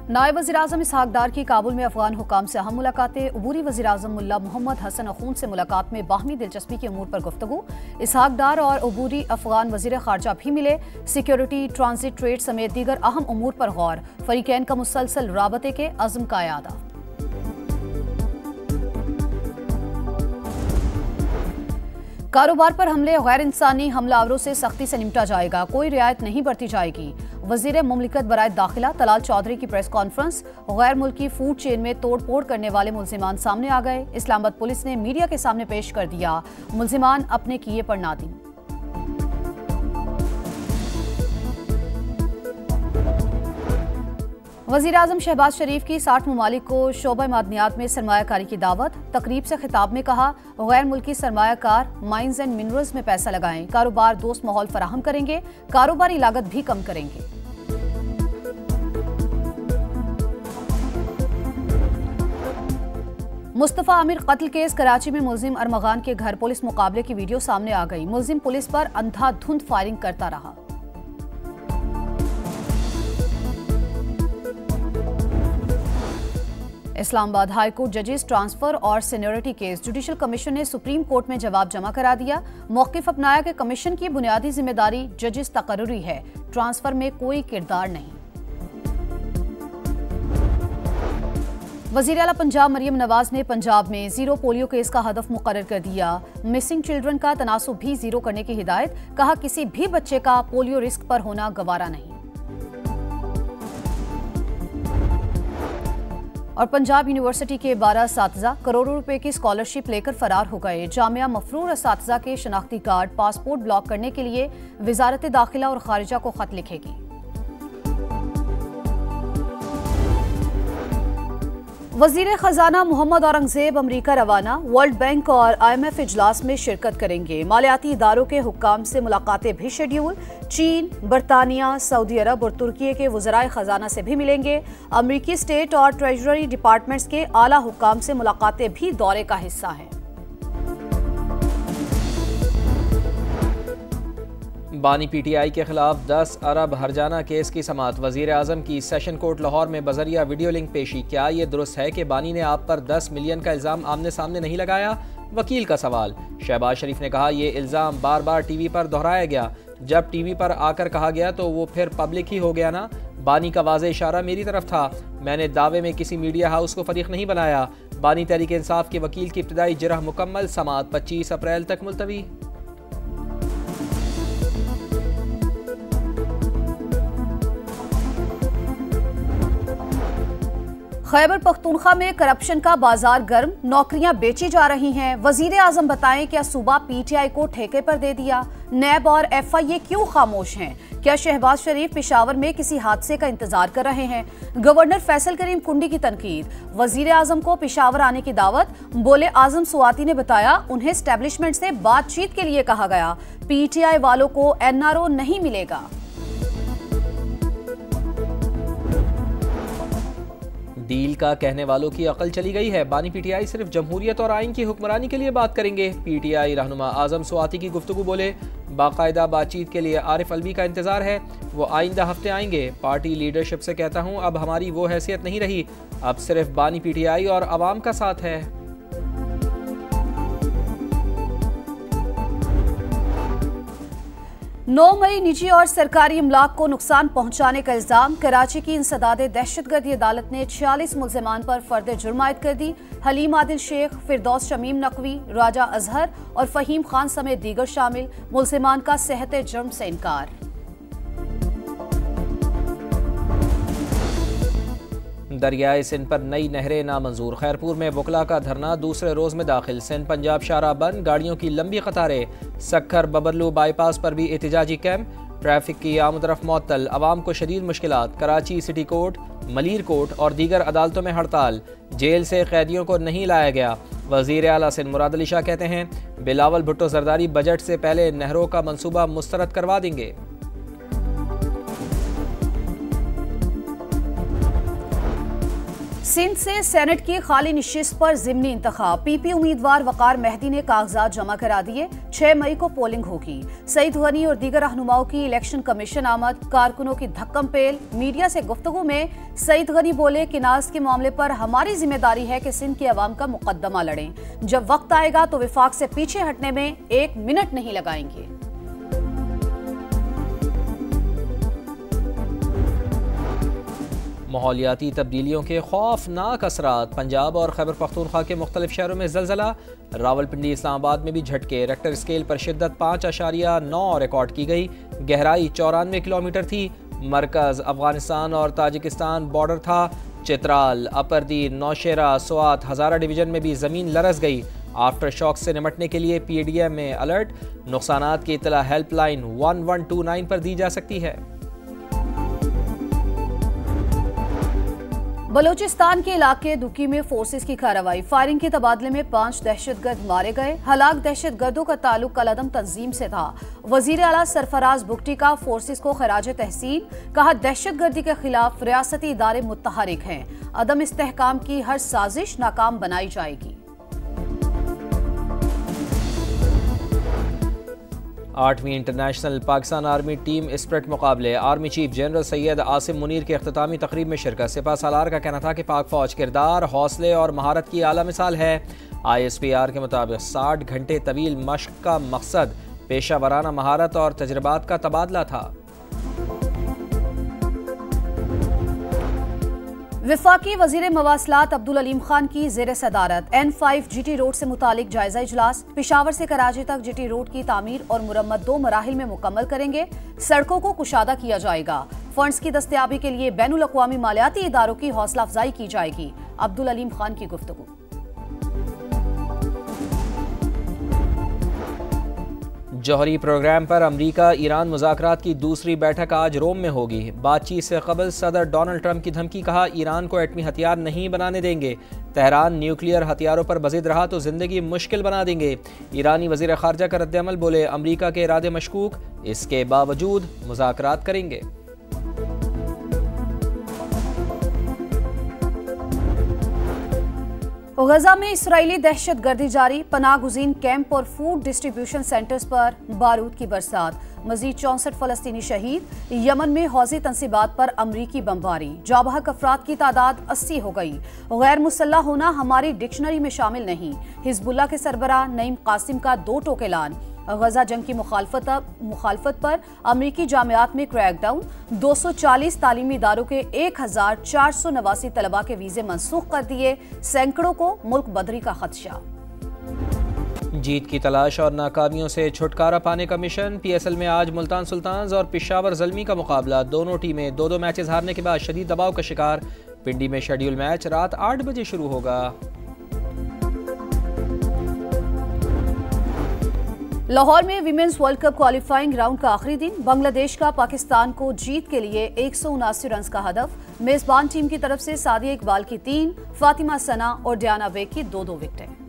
नायब वज़ीर-ए-आज़म इसहाक डार की काबुल में अफगान हुकाम से अहम मुलाकातें। अबूरी वज़ीर-ए-आज़म मुल्ला मोहम्मद हसन अखून से मुलाकात में बाहमी दिलचस्पी के अमूर पर गुफ्तगू। इसहाक डार और अबूरी अफगान वज़ीर ख़ारजा भी मिले। सिक्योरिटी, ट्रांजिट, ट्रेड समेत दीगर अहम अमूर पर गौर। फ़रीक़ैन का मुसलसल राबते के अज़्म का यादा। कारोबार पर हमले, गैर इंसानी हमलावरों से सख्ती से निपटा जाएगा, कोई रियायत नहीं बरती जाएगी। वज़ीर मुमलिकत बराए दाखिला तलाल चौधरी की प्रेस कॉन्फ्रेंस। गैर मुल्की फूड चेन में तोड़ फोड़ करने वाले मुल्जिमान सामने आ गए। इस्लामाबाद पुलिस ने मीडिया के सामने पेश कर दिया मुल्जिमान अपने किए पर नादिम। वज़ीर-ए-आज़म शहबाज शरीफ की 60 ममालिक को शोबा मादनियात में सरमायाकारी की दावत। तकरीब से खिताब में कहा, गैर मुल्की सरमायाकार माइंस एंड मिनरल्स में पैसा लगाएं, कारोबार दोस्त माहौल फराहम करेंगे, कारोबारी लागत भी कम करेंगे। मुस्तफ़ा आमिर कत्ल केस। कराची में मुल्जिम अरमगान के घर पुलिस मुकाबले की वीडियो सामने आ गई। मुल्जिम पुलिस पर अंधाधुंध फायरिंग करता रहा। इस्लामाबाद हाई कोर्ट जजेस ट्रांसफर और सीनियरिटी केस। जुडिशल कमीशन ने सुप्रीम कोर्ट में जवाब जमा करा दिया। मौक़िफ़ अपनाया कि कमीशन की बुनियादी जिम्मेदारी जजेस तकर्रुरी है, ट्रांसफर में कोई किरदार नहीं। वज़ीर आला पंजाब मरियम नवाज ने पंजाब में जीरो पोलियो केस का हदफ मुकर्रर कर दिया। मिसिंग चिल्ड्रन का तनासुब भी जीरो करने की हिदायत। कहा, किसी भी बच्चे का पोलियो रिस्क पर होना गवारा नहीं। और पंजाब यूनिवर्सिटी के 12 असातिज़ा करोड़ों रुपए की स्कॉलरशिप लेकर फरार हो गए। जामिया मफरूर असातिज़ा के शनाख्ती कार्ड, पासपोर्ट ब्लॉक करने के लिए वज़ारत दाखिला और खारिजा को खत लिखेगी। वज़ीर ख़जाना मोहम्मद औरंगज़ेब अमरीका रवाना। वर्ल्ड बैंक और IMF इजलास में शिरकत करेंगे। मालियाती इदारों के हुक्काम से मुलाकातें भी शेड्यूल। चीन, बरतानिया, सऊदी अरब और तुर्की के वज़राए ख़जाना से भी मिलेंगे। अमरीकी स्टेट और ट्रेजरी डिपार्टमेंट्स के आला हुक्काम से मुलाकातें भी दौरे का हिस्सा हैं। बानी PTI के खिलाफ 10 अरब हरजाना केस की समाअत। वज़ीर आज़म की सेशन कोर्ट लाहौर में बजरिया वीडियो लिंक पेशी। क्या ये दुरुस्त है कि बानी ने आप पर 10 मिलियन का इल्ज़ाम आमने सामने नहीं लगाया? वकील का सवाल। शहबाज शरीफ ने कहा, ये इल्ज़ाम बार बार TV पर दोहराया गया। जब TV पर आकर कहा गया तो वो फिर पब्लिक ही हो गया ना। बानी का वाज़े इशारा मेरी तरफ था। मैंने दावे में किसी मीडिया हाउस को फरीक नहीं बनाया। बानी तहरीक इंसाफ के वकील की इब्तिदाई जिरह मुकम्मल। समाअत 25 अप्रैल तक मुलतवी। खैबर पख्तूनख्वा में करप्शन का बाजार गर्म, नौकरियां बेची जा रही हैं। वजीर आजम बताएं, क्या सूबा PTI को ठेके पर दे दिया? नैब और FIA क्यों खामोश हैं? क्या शहबाज शरीफ पेशावर में किसी हादसे का इंतजार कर रहे हैं? गवर्नर फैसल करीम कुंडी की तनकीद। वजीर आजम को पेशावर आने की दावत। बोले, आजम सुवाती ने बताया उन्हें एस्टेब्लिशमेंट से बातचीत के लिए कहा गया। PTI वालों को NRO नहीं मिलेगा। डील का कहने वालों की अकल चली गई है। बानी PTI सिर्फ जमहूरियत और आइन की हुक्मरानी के लिए बात करेंगे। PTI रहनुमा आजम सुवाती की गुफ्तगू। बोले, बाकायदा बातचीत के लिए आरिफ अलवी का इंतजार है, वो आइंदा हफ्ते आएंगे। पार्टी लीडरशिप से कहता हूँ, अब हमारी वो हैसियत नहीं रही, अब सिर्फ बानी PTI और अवाम का साथ है। 9 मई निजी और सरकारी इमलाक को नुकसान पहुंचाने का इल्जाम। कराची की इंसदादे दहशतगर्दी अदालत ने 46 मुल्जिमान पर फर्द जुर्म आयद कर दी। हलीम आदिल शेख, फिरदौस शमीम नकवी, राजा अजहर और फहीम खान समेत दीगर शामिल। मुल्जिमान का सेहत जुर्म से इनकार। दरियाए सिंध पर नई नहरें नामंजूर। खैरपुर में वकला का धरना दूसरे रोज में दाखिल। सिंध पंजाब शाहराह बंद, गाड़ियों की लंबी कतारें। सक्खर बबरलू बाईपास पर भी एहतिजाजी कैंप। ट्रैफिक की आमदरफ मुअत्तल, अवाम को शदीद मुश्किलात। Karachi city court, Malir court और दीगर अदालतों में हड़ताल। जेल से कैदियों को नहीं लाया गया। वज़ीर आला सिंध मुराद अली शाह कहते हैं, बिलावल भुट्टो जरदारी बजट से पहले नहरों का मंसूबा मुस्तरद करवा देंगे। सिंध से सेनेट की खाली निशिस्त पर ज़िमनी इंतखाब। पीपी उम्मीदवार वकार मेहदी ने कागजात जमा करा दिए। 6 मई को पोलिंग होगी। सईद गनी और दीगर रहनुमाओं की इलेक्शन कमीशन आमद। कारकुनों की धक्कम पेल। मीडिया से गुफ्तगू में सईद गनी बोले कि नाज के मामले पर हमारी जिम्मेदारी है कि सिंध की अवाम का मुकदमा लड़ें। जब वक्त आएगा तो विफाक से पीछे हटने में 1 मिनट नहीं लगाएंगे। माहौलियाती तब्दीलियों के खौफनाक असरात। पंजाब और खैबर पख्तूनख्वा के मुख्तलिफ शहरों में ज़लज़ला। रावलपिंडी इस्लामाबाद में भी झटके। रेक्टर स्केल पर शिद्दत 5.9 रिकॉर्ड की गई। गहराई 94 किलोमीटर थी। मरकज़ अफगानिस्तान और ताजिकिस्तान बॉर्डर था। चित्राल, अपरदीन, नौशेरा, स्वात, हज़ारा डिवीज़न में भी ज़मीन लरस गई। आफ्टर शॉक से निमटने के लिए PDM में अलर्ट। नुकसानात की इतला हेल्पलाइन 1129 पर दी जा सकती है। बलोचिस्तान के इलाके दुकी में फोर्सेस की कार्रवाई। फायरिंग के तबादले में 5 दहशतगर्द मारे गए। हलाक दहशतगर्दों का ताल्लुक कलअदम तंजीम से था। वजीर आला सरफराज बुगटी का फोर्सेस को खराज तहसीन। कहा, दहशतगर्दी के खिलाफ रियासती इदारे मुतहरिक हैं। अदम इस्तेहकाम की हर साजिश नाकाम बनाई जाएगी। 8वीं international Pakistan army team spirit मुकाबले। Army chief general Syed Asim Munir के अख्तामी तकरीब में शिरकत। सिपा सालार का कहना था कि पाक फौज किरदार, हौसले और महारत की आला मिसाल है। ISPR के मुताबिक 60 घंटे तवील मश्क का मकसद पेशा वराना महारत और तजर्बात का तबादला था। विफाकी वजीर मवासलात अब्दुल अलीम खान की जेर सदारत N5 GT रोड से मुतालिक जायजा इजलास। पेशावर से कराची तक GT रोड की तामीर और मुरम्मत 2 मराहिल में मुकम्मल करेंगे। सड़कों को कुशादा किया जाएगा। फंड्स की दस्तयाबी के लिए बैनुल अक़वामी मालियाती इदारों की हौसला अफजाई की जाएगी। अब्दुल अलीम खान की गुफ्तगू। जौहरी प्रोग्राम पर अमरीका ईरान मुज़ाकरात की दूसरी बैठक आज रोम में होगी। बातचीत से कबल सदर डोनाल्ड ट्रंप की धमकी। कहा, ईरान को एटमी हथियार नहीं बनाने देंगे। तेहरान न्यूक्लियर हथियारों पर बज़िद रहा तो जिंदगी मुश्किल बना देंगे। ईरानी वज़ीर ख़ारजा का रद्द-ए-अमल। बोले, अमरीका के इरादे मशकूक, इसके बावजूद मुज़ाकरात करेंगे। गजा में इसराइली दहशत गर्दी जारी। पनाह गुज़ीन कैंप और फूड डिस्ट्रीब्यूशन सेंटर्स पर बारूद की बरसात। मजीद 64 फलस्तीनी शहीद। यमन में हौजी तंसीबात पर अमरीकी बमबारी। जाबहक अफराद की तादाद 80 हो गई। गैर मुसल्लह होना हमारी डिक्शनरी में शामिल नहीं। हिजबुल्लाह के सरबराह नईम कासिम का 2 टोक ऐलान। गजा जंग की मुखालफत पर अमरीकी जामियात में क्रैकडाउन। 240 तालीमी इदारों के 1489 तलबा के वीजे मनसूख कर दिए। सैकड़ों को मुल्क बदरी का खदशा। जीत की तलाश और नाकामियों से छुटकारा पाने का मिशन। PSL में आज मुल्तान सुल्तान्स और पेशावर ज़ल्मी का मुकाबला। दोनों टीमें 2-2 मैचेस हारने के बाद शदीद दबाव का शिकार। पिंडी में शेड्यूल मैच रात 8 बजे शुरू होगा। लाहौर में women's world cup qualifying round का आखिरी दिन। बांग्लादेश का पाकिस्तान को जीत के लिए 179 रन का हदफ। मेजबान टीम की तरफ से सादिया इकबाल की 3, फातिमा सना और डियाना बेग की 2-2 विकेटें।